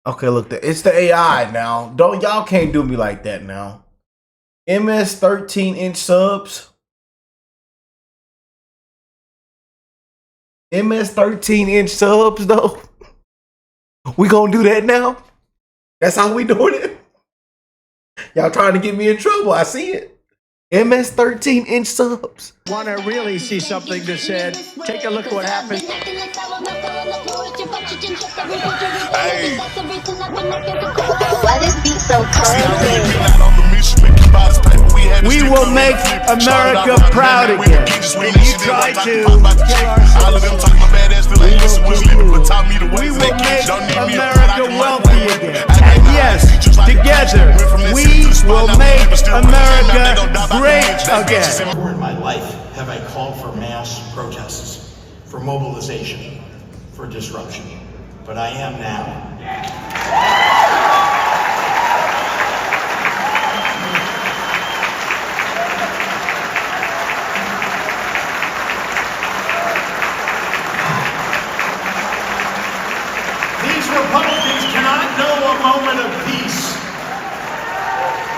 Okay, look, it's the AI now. Y'all can't do me like that now. MS 13-inch subs. MS 13-inch subs though. We gonna do that now? That's how we doing it? Y'all trying to get me in trouble. I see it. MS 13-inch subs. Want to really see something that said, take a look what happened. Hey. Why this beat so cold? We will make America proud again. And you try to kill our citizens. We will make America wealthy again. And yes, together, we will make America great again. Never in my life have I called for mass protests, for mobilization, for disruption. But I am now. These Republicans cannot know a moment of peace.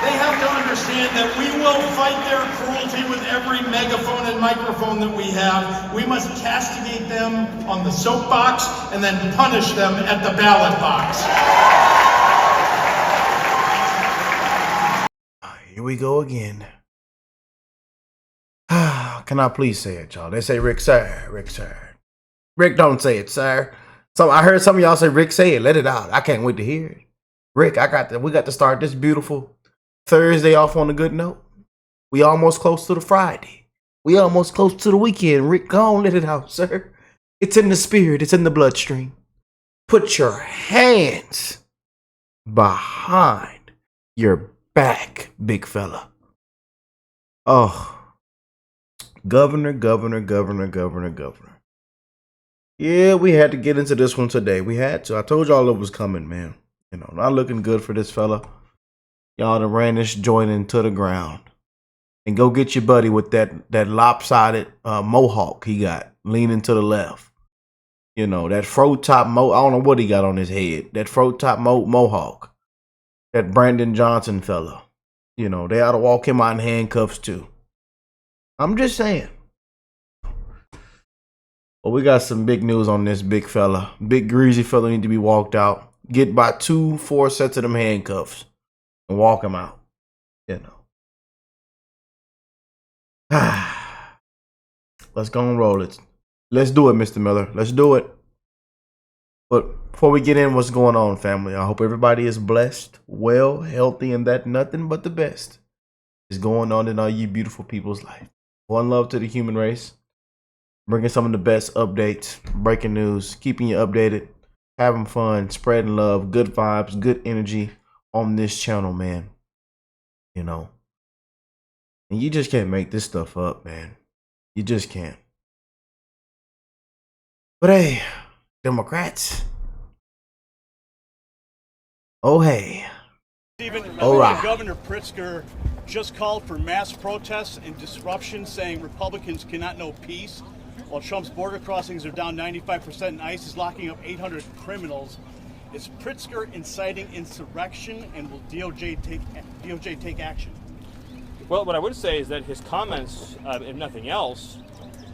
They have to understand that we will fight their cruelty with every megaphone and microphone that we have. We must castigate them on the soapbox and then punish them at the ballot box. Here we go again. Can I please say it, y'all? They say Rick, sir. Rick, sir. Rick, don't say it, sir. So I heard some of y'all say, Rick, say it. Let it out. I can't wait to hear it. Rick, we got to start this beautiful Thursday off on a good note. We almost close to the Friday. We almost close to the weekend. Rick, go on, let it out, sir. It's in the spirit. It's in the bloodstream. Put your hands behind your back, big fella. Oh, governor. Yeah, we had to get into this one today. We had to. I told y'all it was coming, man. You know, not looking good for this fella. Y'all done ran this joint into the ground. And go get your buddy with that lopsided mohawk he got leaning to the left. You know, that fro top I don't know what he got on his head. That fro top mohawk. That Brandon Johnson fella. You know, they ought to walk him out in handcuffs too. I'm just saying. Well, we got some big news on this big fella. Big greasy fella need to be walked out. Get by 4 sets of them handcuffs. And walk him out. You know. Let's go and roll it. Let's do it, Mr. Miller. Let's do it. But before we get in, what's going on, family? I hope everybody is blessed, well, healthy, and that nothing but the best is going on in all you beautiful people's life. One love to the human race. Bringing some of the best updates, breaking news, keeping you updated, having fun, spreading love, good vibes, good energy on this channel, man. You know. And you just can't make this stuff up, man. You just can't. But hey, Democrats. Oh, hey. Stephen, All right. Governor Pritzker just called for mass protests and disruption, saying Republicans cannot know peace. While Trump's border crossings are down 95% and ICE is locking up 800 criminals, is Pritzker inciting insurrection, and will DOJ take action? Well, what I would say is that his comments, if nothing else,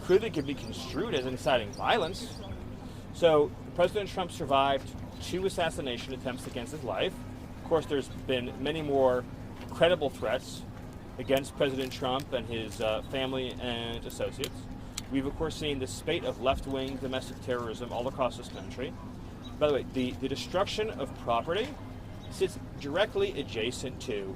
clearly could be construed as inciting violence. So President Trump survived 2 assassination attempts against his life. Of course, there's been many more credible threats against President Trump and his family and associates. We've, of course, seen the spate of left-wing domestic terrorism all across this country. By the way, the destruction of property sits directly adjacent to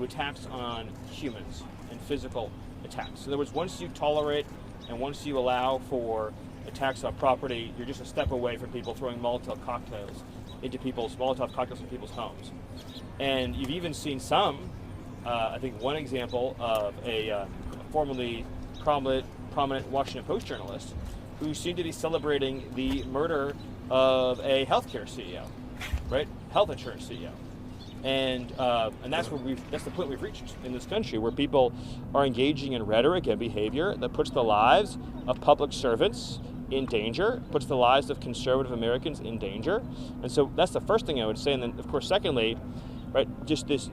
attacks on humans and physical attacks. In other words, once you tolerate and once you allow for attacks on property, you're just a step away from people throwing Molotov cocktails into people's homes. And you've even seen some, I think one example of a formerly prominent Washington Post journalist who seemed to be celebrating the murder of a healthcare CEO, right? Health insurance CEO. And that's the point we've reached in this country, where people are engaging in rhetoric and behavior that puts the lives of public servants in danger, puts the lives of conservative Americans in danger. And so that's the first thing I would say. And then, of course, secondly, right, just this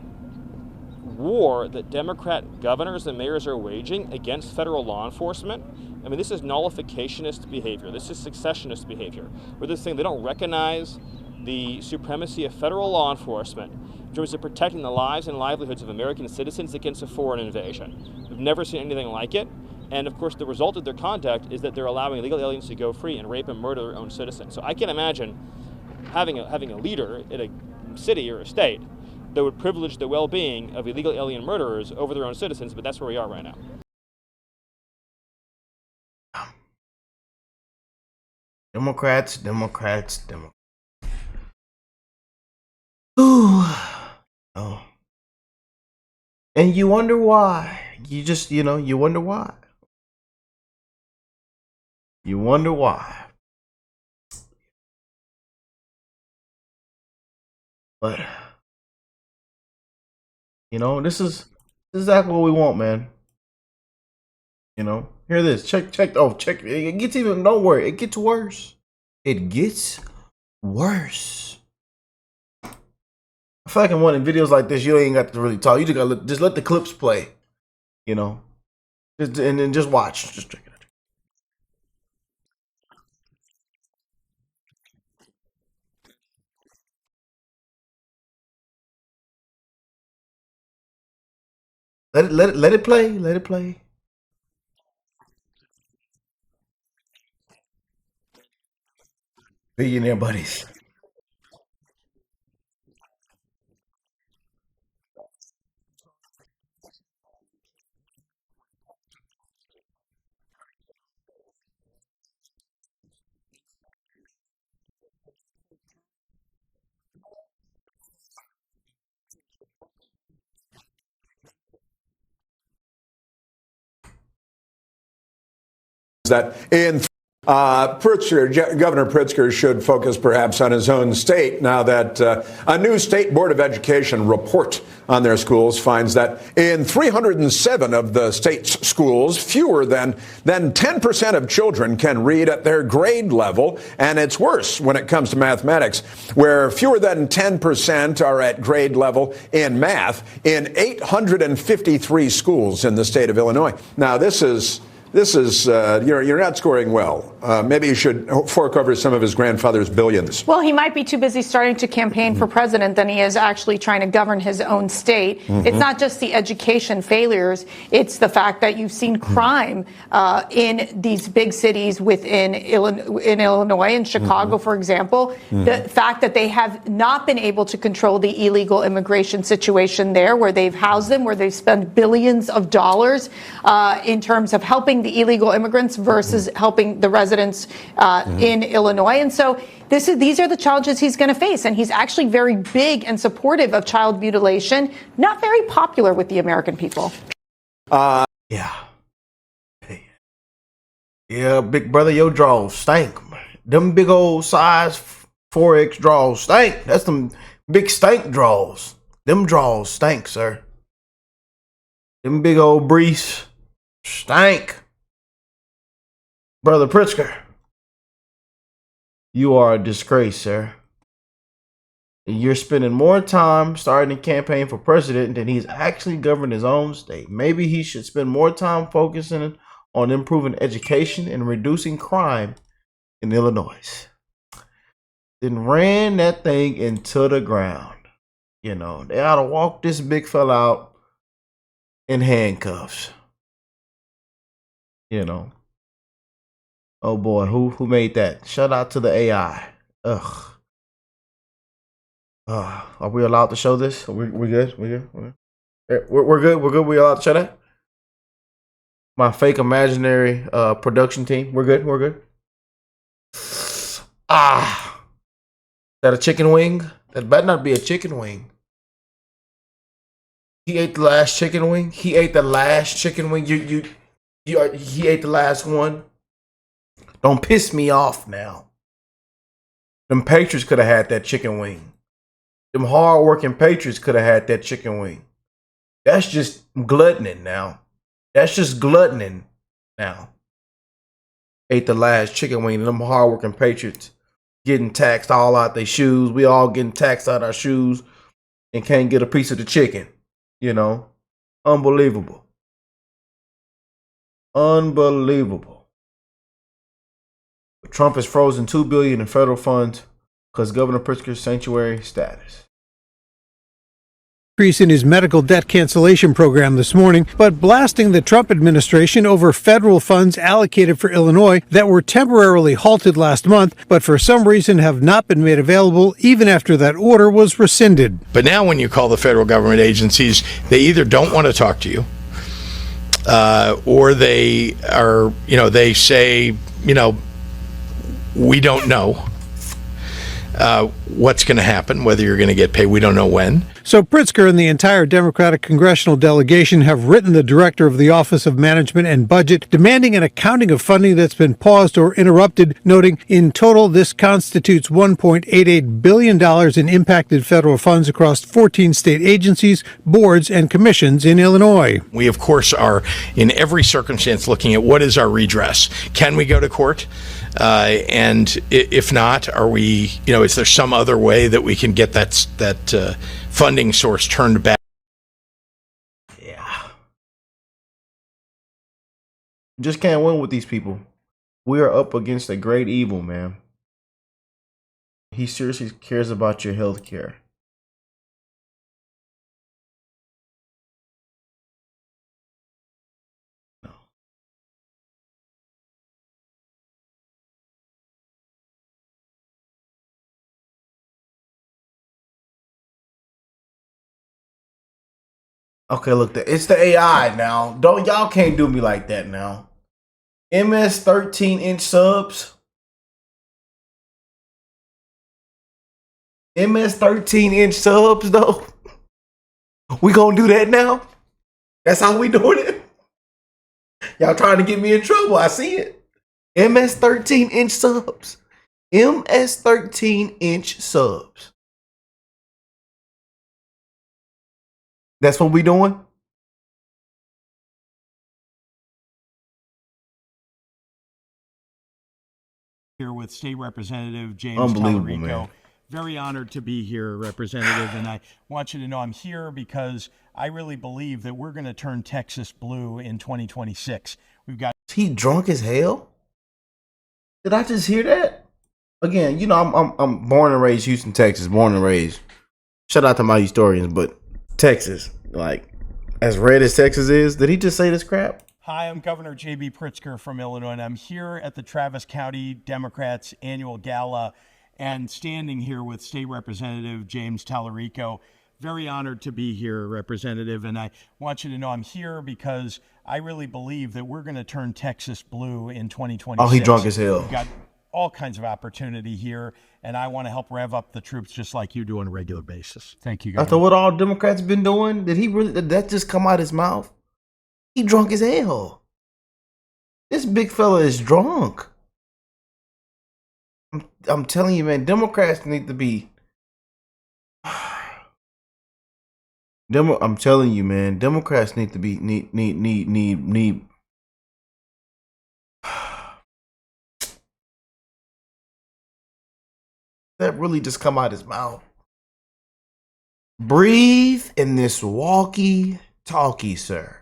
war that Democrat governors and mayors are waging against federal law enforcement. I mean, this is nullificationist behavior. This is successionist behavior. Where they're saying they don't recognize the supremacy of federal law enforcement in terms of protecting the lives and livelihoods of American citizens against a foreign invasion. We've never seen anything like it. And of course, the result of their conduct is that they're allowing illegal aliens to go free and rape and murder their own citizens. So I can't imagine having a leader in a city or a state that would privilege the well-being of illegal alien murderers over their own citizens, but that's where we are right now. Democrats. Ooh. Oh. And you wonder why. You wonder why. You wonder why. But, this is exactly what we want, man. Hear this. Check. It gets even, don't worry, it gets worse. It gets worse. I feel like in one of videos like this, you ain't got to really talk. You just gotta just let the clips play. And then just watch. Just check it out. Let it play. Let it play. Billionaire buddies. That in Governor Pritzker should focus perhaps on his own state now that a new State Board of Education report on their schools finds that in 307 of the state's schools, fewer than 10% of children can read at their grade level. And it's worse when it comes to mathematics, where fewer than 10% are at grade level in math in 853 schools in the state of Illinois. Now, this is you're not scoring well. Maybe you should fork over some of his grandfather's billions. Well, he might be too busy starting to campaign for president than he is actually trying to govern his own state. It's not just the education failures. It's the fact that you've seen crime in these big cities in Illinois, in Chicago, for example. The fact that they have not been able to control the illegal immigration situation there, where they've housed them, where they've spent billions of dollars in terms of helping the illegal immigrants versus helping the residents in Illinois. And so these are the challenges he's going to face. And he's actually very big and supportive of child mutilation, not very popular with the American people. Yeah, big brother, your draws stank. Them big old size 4X draws stank. That's them big stank draws. Them draws stank, sir. Them big old breeze stank. Brother Pritzker, you are a disgrace, sir. You're spending more time starting a campaign for president than he's actually governed his own state. Maybe he should spend more time focusing on improving education and reducing crime in Illinois. Then ran that thing into the ground. They ought to walk this big fella out in handcuffs. Oh boy, who made that? Shout out to the AI. Ugh. Are we allowed to show this? We good? We good? We're good. We're good. We allowed to show that? My fake imaginary production team. We're good. We're good. Is that a chicken wing? That better not be a chicken wing. He ate the last chicken wing. He ate the last chicken wing. He ate the last one. Don't piss me off now. Them Patriots could have had that chicken wing. Them hard-working Patriots could have had that chicken wing. That's just gluttoning now. That's just gluttoning now. ate the last chicken wing. And them hardworking patriots getting taxed all out their shoes. We all getting taxed out our shoes and can't get a piece of the chicken. You know, unbelievable. Unbelievable. Trump has frozen $2 billion in federal funds because Governor Pritzker's sanctuary status. Increase in his medical debt cancellation program this morning, but blasting the Trump administration over federal funds allocated for Illinois that were temporarily halted last month, but for some reason have not been made available even after that order was rescinded. But now when you call the federal government agencies, they either don't want to talk to you, or they are, they say, we don't know what's going to happen, whether you're going to get paid. We don't know when. So Pritzker and the entire Democratic congressional delegation have written the director of the Office of Management and Budget demanding an accounting of funding that's been paused or interrupted, noting in total this constitutes $1.88 billion in impacted federal funds across 14 state agencies, boards, and commissions in Illinois. We, of course, are in every circumstance looking at what is our redress. Can we go to court? And if not, are we, is there some other way that we can get that funding source turned back? Yeah. Just can't win with these people. We are up against a great evil, man. He seriously cares about your health care. Okay, look, it's the AI now. Y'all can't do me like that now. MS 13-inch subs. MS 13-inch subs, though. We gonna do that now? That's how we doing it? Y'all trying to get me in trouble. I see it. MS 13-inch subs. MS 13-inch subs. That's what we doing? Here with State Representative James Unbelievable, Tallarico. man. Very honored to be here, Representative, and I want you to know I'm here because I really believe that we're going to turn Texas blue in 2026. We've got. Is he drunk as hell? Did I just hear that? Again, I'm born and raised Houston, Texas. Born and raised. Shout out to my historians, but Texas, like as red as Texas is, did he just say this crap? Hi, I'm Governor J.B. Pritzker from Illinois, and I'm here at the Travis County Democrats annual gala and standing here with State Representative James Tallarico. Very honored to be here, Representative, and I want you to know I'm here because I really believe that we're going to turn Texas blue in 2026. Oh, he drunk as hell. We've got all kinds of opportunity here, and I want to help rev up the troops just like you do on a regular basis. Thank you, Governor. After what all Democrats been doing, did that just come out his mouth? He drunk as hell. This big fella is drunk. I'm telling you, man, Democrats need to be. I'm telling you, man, Democrats need to be need. That really just come out his mouth. Breathe in this walkie-talkie, sir.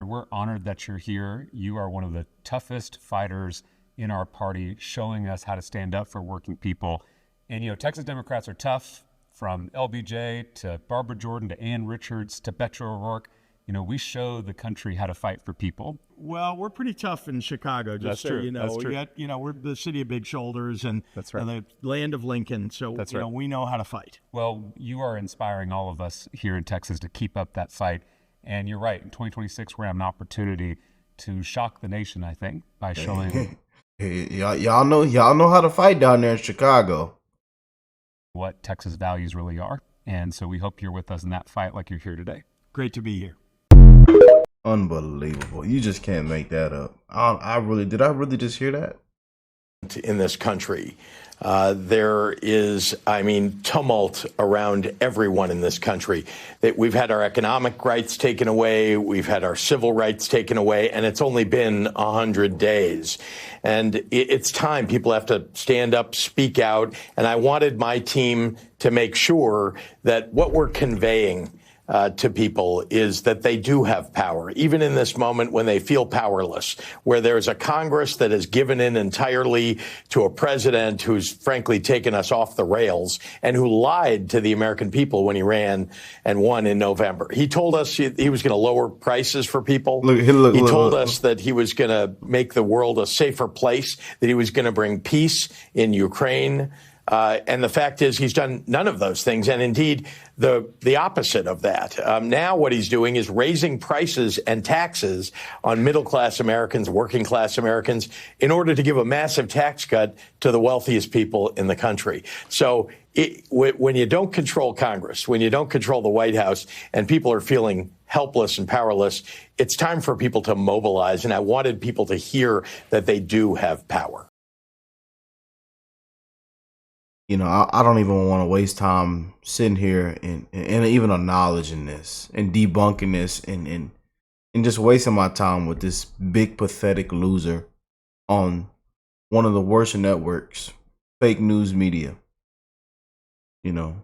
We're honored that you're here. You are one of the toughest fighters in our party, showing us how to stand up for working people. And, Texas Democrats are tough, from LBJ to Barbara Jordan to Ann Richards to Beto O'Rourke. We show the country how to fight for people. Well, we're pretty tough in Chicago, just so you know. That's true. Yet, we're the city of big shoulders and, That's right. and the land of Lincoln. So, That's right. We know how to fight. Well, you are inspiring all of us here in Texas to keep up that fight. And you're right. In 2026, we're going to have an opportunity to shock the nation, I think, by showing y'all know how to fight down there in Chicago. What Texas values really are. And so we hope you're with us in that fight like you're here today. Great to be here. Unbelievable. You just can't make that up. Did I really just hear that? in this country. There is, tumult around everyone in this country. That we've had our economic rights taken away, we've had our civil rights taken away, and it's only been 100 days. And it's time. People have to stand up, speak out. And I wanted my team to make sure that what we're conveying to people is that they do have power, even in this moment when they feel powerless, where there's a Congress that has given in entirely to a president who's frankly taken us off the rails and who lied to the American people when he ran and won in November. He told us he was going to lower prices for people. He told us that he was going to make the world a safer place, that he was going to bring peace in Ukraine. And the fact is he's done none of those things. And indeed, the opposite of that. Now what he's doing is raising prices and taxes on middle-class Americans, working-class Americans, in order to give a massive tax cut to the wealthiest people in the country. So when you don't control Congress, when you don't control the White House, and people are feeling helpless and powerless, it's time for people to mobilize. And I wanted people to hear that they do have power. You know, I don't even want to waste time sitting here and even acknowledging this and debunking this and just wasting my time with this big pathetic loser on one of the worst networks, fake news media. You know,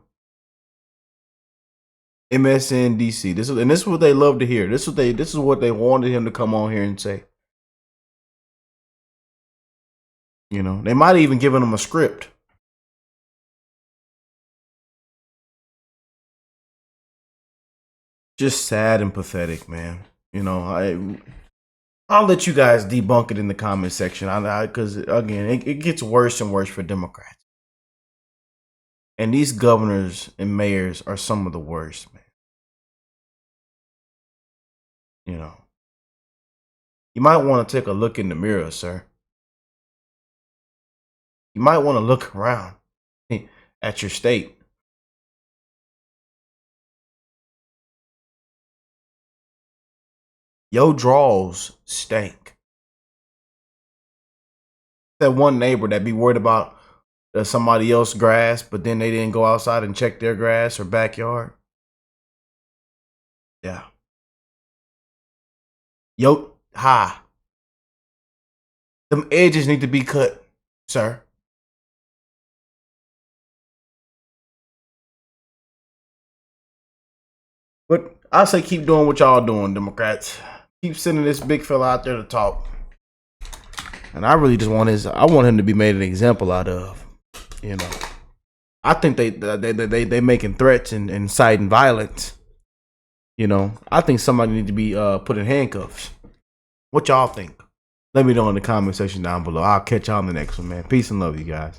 MSNBC. This is what they love to hear. This is what they wanted him to come on here and say. You know, they might have even given him a script. Just sad and pathetic, man. You know, I'll let you guys debunk it in the comment section. Because again, it gets worse and worse for Democrats. And these governors and mayors are some of the worst, man. You know, you might want to take a look in the mirror, sir. You might want to look around at your state. Your draws stink. That one neighbor that be worried about somebody else's grass, but then they didn't go outside and check their grass or backyard. Yeah. Them edges need to be cut, sir. But I say keep doing what y'all doing, Democrats. Keep sending this big fella out there to talk. And I really just want I want him to be made an example out of. You know, I think they making threats and inciting violence. You know, I think somebody need to be put in handcuffs. What y'all think? Let me know in the comment section down below. I'll catch y'all on the next one, man. Peace and love, you guys.